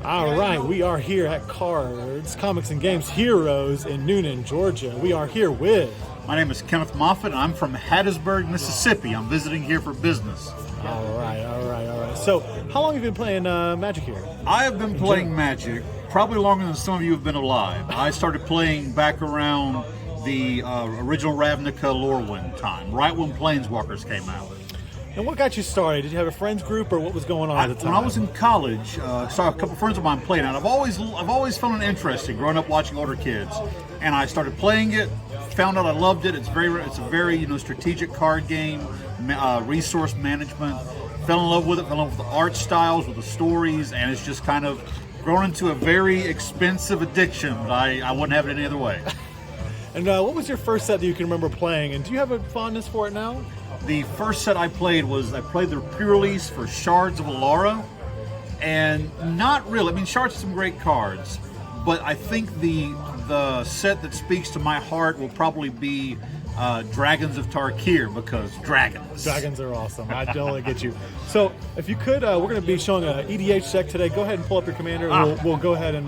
All right, we are here at Cards, Comics, and Games Heroes in Noonan, Georgia. We are here with... My name is Kenneth Moffat, and I'm from Hattiesburg, Mississippi. I'm visiting here for business. All right. So, how long have you been playing Magic here? I have been playing Magic probably longer than some of you have been alive. I started playing back around the original Ravnica Lorwyn time, right when Planeswalkers came out. And what got you started? Did you have a friends group, or what was going on at the time? When I was in college, saw a couple friends of mine playing it. I've always found it interesting growing up watching older kids, and I started playing it. Found out I loved it. It's a very strategic card game, resource management. Fell in love with it. Fell in love with the art styles, with the stories, and it's just kind of grown into a very expensive addiction. But I wouldn't have it any other way. And what was your first set that you can remember playing? And do you have a fondness for it now? The first set I played the pre-release for Shards of Alara, and not really. I mean, Shards have some great cards, but I think the set that speaks to my heart will probably be Dragons of Tarkir, because dragons. Dragons are awesome. I totally get you. So, if you could, we're going to be showing an EDH deck today. Go ahead and pull up your commander. We'll go ahead and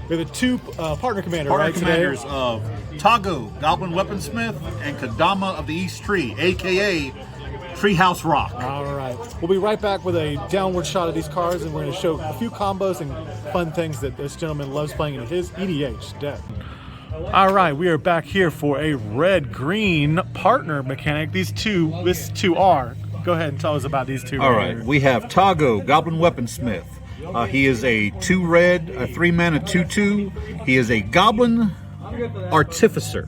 we have a two partner commander. Partner right, commanders today? of Toggo, Goblin Weaponsmith, and Kadama of the East Tree, a.k.a. Treehouse Rock. All right. We'll be right back with a downward shot of these cards, and we're going to show a few combos and fun things that this gentleman loves playing in his EDH deck. All right, we are back here for a red-green partner mechanic. These two are. Go ahead and tell us about these two. All right, we have Toggo, Goblin Weaponsmith. He is a 2-red, a 3-mana 2/2. He is a Goblin Artificer.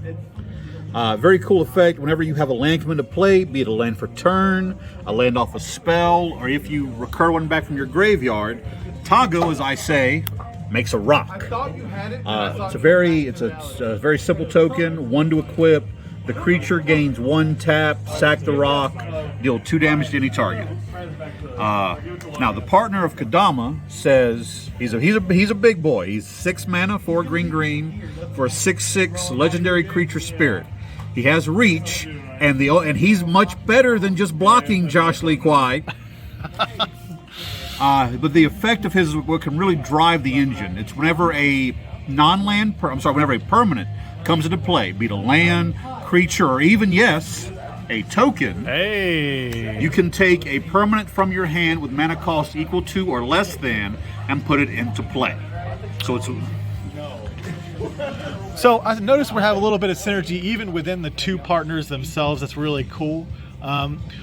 Very cool effect. Whenever you have a land come into play, be it a land for turn, a land off a spell, or if you recur one back from your graveyard, Toggo, as I say, makes a rock. It's a very simple token. 1 to equip. The creature gains 1 tap, sack the rock, deal 2 damage to any target. Now the partner of Kadama says he's a big boy. He's 6 mana, 4 green for a 6/6 legendary creature spirit. He has reach, and he's much better than just blocking Josh Lee Kwai. But the effect of his what can really drive the engine. It's whenever a permanent comes into play, be it a land, creature, or even a token. Hey! You can take a permanent from your hand with mana cost equal to or less than and put it into play. So I noticed we have a little bit of synergy even within the two partners themselves. That's really cool.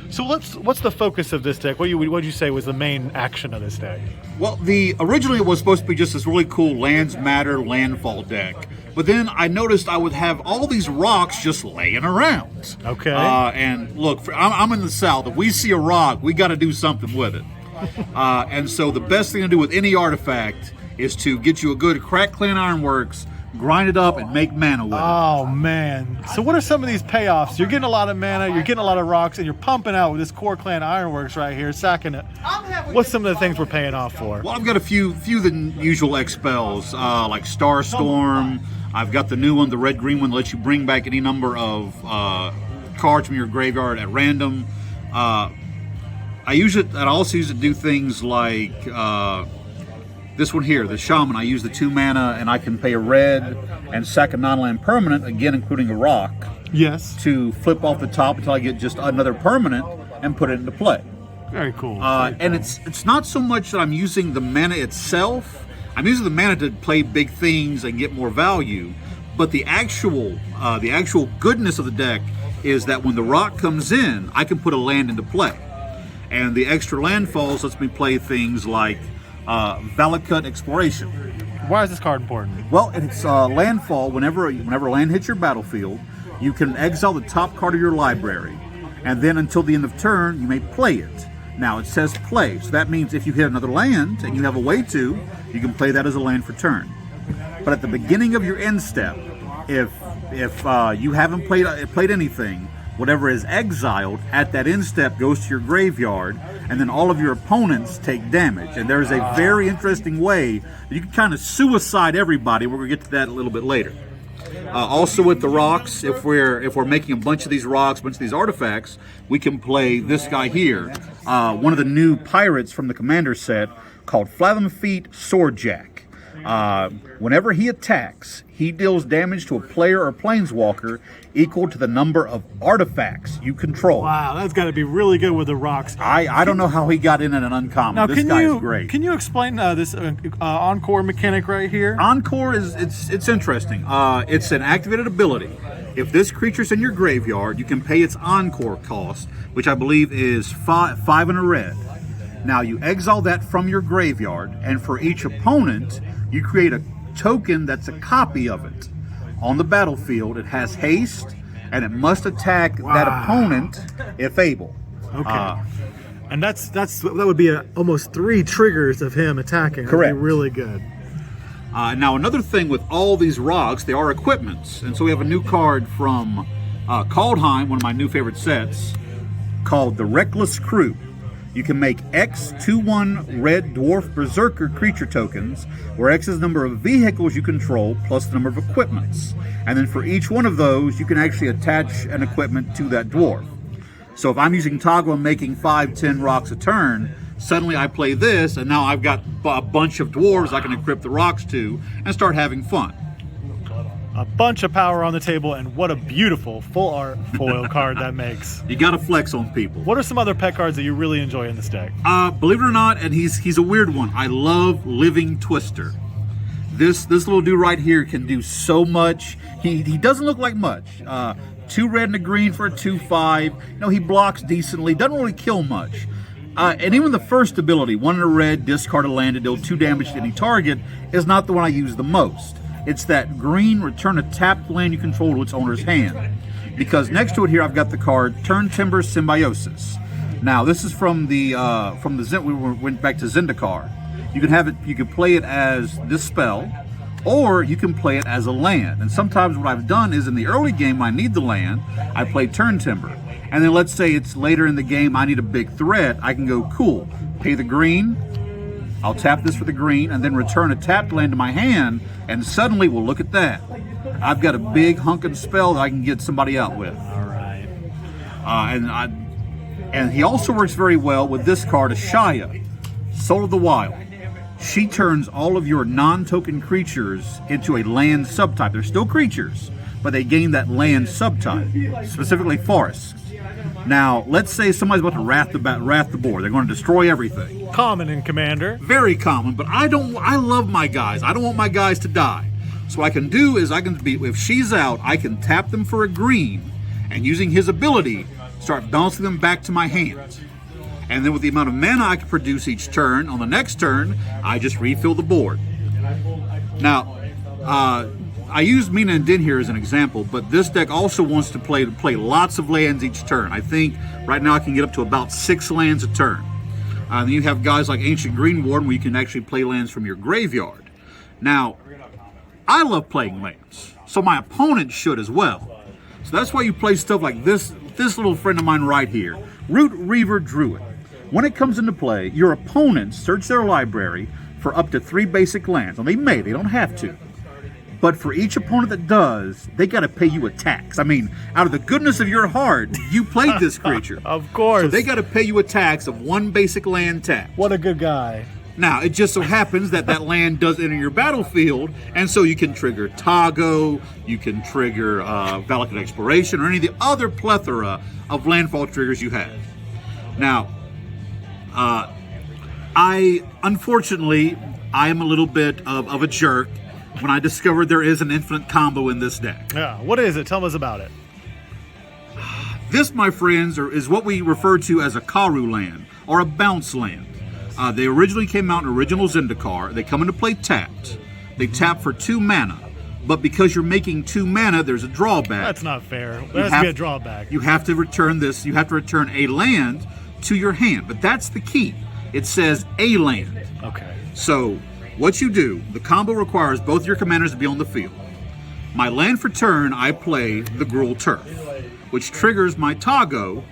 So what's the focus of this deck? What would you say was the main action of this deck? Well, originally it was supposed to be just this really cool lands matter landfall deck. But then I noticed I would have all these rocks just laying around. Okay. And look, I'm in the South. If we see a rock, we got to do something with it. And so the best thing to do with any artifact is to get you a good Crack Clan Ironworks, grind it up, and make mana with it. Oh, man. So what are some of these payoffs? You're getting a lot of mana, you're getting a lot of rocks, and you're pumping out with this Core Clan Ironworks right here, sacking it. What's some of the things we're paying off for? Well, I've got a few of the usual X spells, like Starstorm. I've got the new one, the red-green one, that lets you bring back any number of cards from your graveyard at random. I also use it to do things like this one here, the Shaman. I use the 2 mana, and I can pay a red and sack a non-land permanent, again including a rock. Yes. To flip off the top until I get just another permanent and put it into play. Very cool. And it's not so much that I'm using the mana itself. I'm using the mana to play big things and get more value, but the actual goodness of the deck is that when the rock comes in, I can put a land into play, and the extra landfalls lets me play things like Valakut Exploration. Why is this card important? Well, it's landfall. Whenever a land hits your battlefield, you can exile the top card of your library, and then until the end of turn, you may play it. Now, it says play, so that means if you hit another land and you have a way to, you can play that as a land for turn. But at the beginning of your end step, if you haven't played anything, whatever is exiled at that end step goes to your graveyard, and then all of your opponents take damage. And there's a very interesting way that you can kind of suicide everybody. We're going to get to that a little bit later. Also with the rocks, if we're making a bunch of these rocks, a bunch of these artifacts, we can play this guy here. One of the new pirates from the Commander set, called Fathom Feet Swordjack. Whenever he attacks, he deals damage to a player or planeswalker equal to the number of artifacts you control. Wow, that's got to be really good with the rocks. I don't know how he got in at an uncommon. Now, this guy is great. Can you explain this Encore mechanic right here? Encore it's interesting. It's an activated ability. If this creature's in your graveyard, you can pay its Encore cost, which I believe is 5 and a red. Now you exile that from your graveyard, and for each opponent, you create a token that's a copy of it. On the battlefield, it has haste, and it must attack that opponent if able. Okay. And that would be almost 3 triggers of him attacking. Correct. That'd be really good. Now another thing with all these rocks, they are equipments, and so we have a new card from Kaldheim, one of my new favorite sets, called the Reckless Crew. You can make X 2/1 red dwarf berserker creature tokens, where X is the number of vehicles you control plus the number of equipments. And then for each one of those, you can actually attach an equipment to that dwarf. So if I'm using Toggo and making 5-10 rocks a turn, suddenly I play this, and now I've got a bunch of dwarves I can equip the rocks to and start having fun. A bunch of power on the table, and what a beautiful full art foil card that makes. You gotta flex on people. What are some other pet cards that you really enjoy in this deck? Believe it or not, and he's a weird one, I love Living Twister. This little dude right here can do so much. He doesn't look like much. 2 red and a green for a 2/5. You know, he blocks decently, doesn't really kill much. And even the first ability, 1 in a red, discard a land to deal 2 damage to any target, is not the one I use the most. It's that green, return a tapped land you control to its owner's hand. Because next to it here, I've got the card Turn Timber Symbiosis. Now, this is from the we went back to Zendikar. You can have it. You can play it as this spell, or you can play it as a land. And sometimes what I've done is in the early game, I need the land. I play Turn Timber, and then let's say it's later in the game, I need a big threat. I can go cool, pay the green. I'll tap this for the green and then return a tapped land to my hand, and suddenly, well, look at that. I've got a big hunkin' spell that I can get somebody out with. All right. And he also works very well with this card, Ashaya, Soul of the Wild. She turns all of your non-token creatures into a land subtype. They're still creatures, but they gain that land subtype, specifically forests. Now, let's say somebody's about to wrath the board. They're going to destroy everything. Common in Commander. Very common, but I love my guys. I don't want my guys to die. So what I can do is if she's out, I can tap them for a green, and using his ability, start bouncing them back to my hand. And then with the amount of mana I can produce each turn, on the next turn, I just refill the board. Now, I used Mina and Din here as an example, but this deck also wants to play lots of lands each turn. I think right now I can get up to about 6 lands a turn. Then you have guys like Ancient Green Warden where you can actually play lands from your graveyard. Now, I love playing lands, so my opponent should as well. So that's why you play stuff like this little friend of mine right here, Reaver Druid. When it comes into play, your opponents search their library for up to 3 basic lands. Now, they don't have to. But for each opponent that does, they got to pay you a tax. I mean, out of the goodness of your heart, you played this creature. Of course. So they got to pay you a tax of 1 basic land tap. What a good guy. Now, it just so happens that land does enter your battlefield, and so you can trigger Toggo, you can trigger Valakut Exploration, or any of the other plethora of landfall triggers you have. Now, unfortunately, I am a little bit of a jerk when I discovered there is an infinite combo in this deck. Yeah, what is it? Tell us about it. This, my friends, is what we refer to as a Karu land, or a bounce land. They originally came out in original Zendikar. They come into play tapped. They tap for 2 mana, but because you're making 2 mana, there's a drawback. That's not fair. There has to be a drawback. You have to return this. You have to return a land to your hand, but that's the key. It says a land. Okay. So what you do, the combo requires both your commanders to be on the field. My land for turn, I play the Gruul Turf, which triggers my Toggo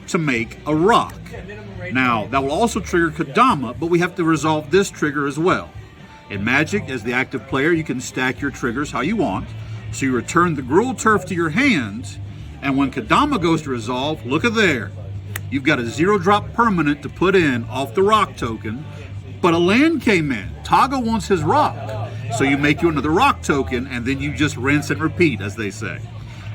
to make a rock. Now, that will also trigger Kodama, but we have to resolve this trigger as well. In Magic, as the active player, you can stack your triggers how you want. So you return the Gruul Turf to your hand, and when Kodama goes to resolve, look at there. You've got a 0-drop permanent to put in off the rock token, But a land came in. Toggo wants his rock. So you make you another rock token, and then you just rinse and repeat, as they say.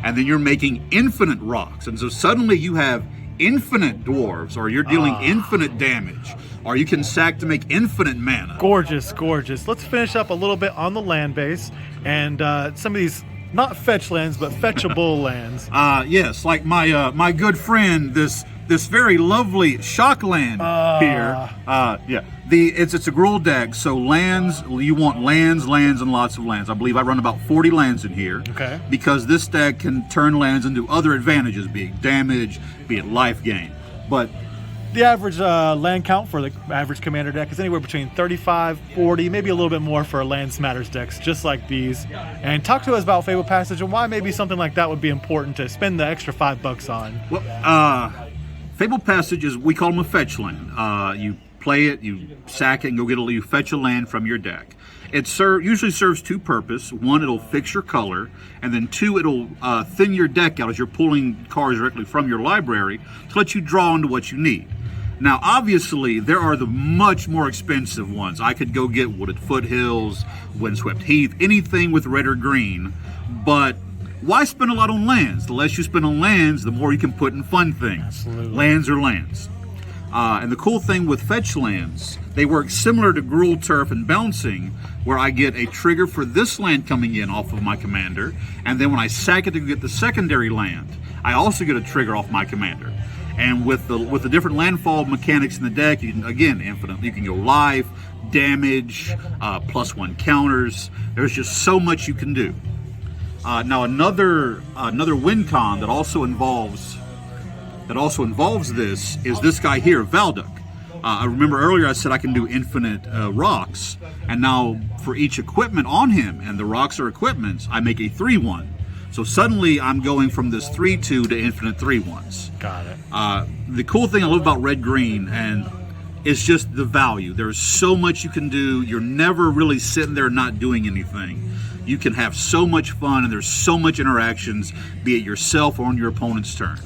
And then you're making infinite rocks. And so suddenly you have infinite dwarves, or you're dealing infinite damage, or you can sack to make infinite mana. Gorgeous, gorgeous. Let's finish up a little bit on the land base and some of these, not fetch lands, but fetchable lands. Yes, like my good friend, this very lovely shock land here. Yeah, it's a Gruul deck, so lands, you want lands, and lots of lands. I believe I run about 40 lands in here. Okay. Because this deck can turn lands into other advantages, be it damage, be it life gain. But the average land count for the average commander deck is anywhere between 35, 40, maybe a little bit more for Lands Matters decks, just like these. And talk to us about Fable Passage and why maybe something like that would be important to spend the extra $5 on. Well, Fable Passage is, we call them a fetch land. You play it, you sack it, and you fetch a land from your deck. It usually serves two purposes. One, it'll fix your color, and then two, it'll thin your deck out as you're pulling cards directly from your library to let you draw into what you need. Now, obviously, there are the much more expensive ones. I could go get Wooded Foothills, Windswept Heath, anything with red or green, but why spend a lot on lands? The less you spend on lands, the more you can put in fun things. Absolutely. Lands are lands. And the cool thing with fetch lands, they work similar to Gruul Turf and Bouncing, where I get a trigger for this land coming in off of my commander, and then when I sack it to get the secondary land, I also get a trigger off my commander. And with the different landfall mechanics in the deck, you can, again, infinite. You can go life, damage, +1 counters. There's just so much you can do. Now another win con that also involves this is this guy here, Valduk. I remember earlier I said I can do infinite rocks, and now for each equipment on him, and the rocks are equipments, I make a 3/1. So suddenly I'm going from this 3/2 to infinite 3/1s. Got it. The cool thing I love about red-green and is just the value. There's so much you can do. You're never really sitting there not doing anything. You can have so much fun, and there's so much interactions, be it yourself or on your opponent's turn.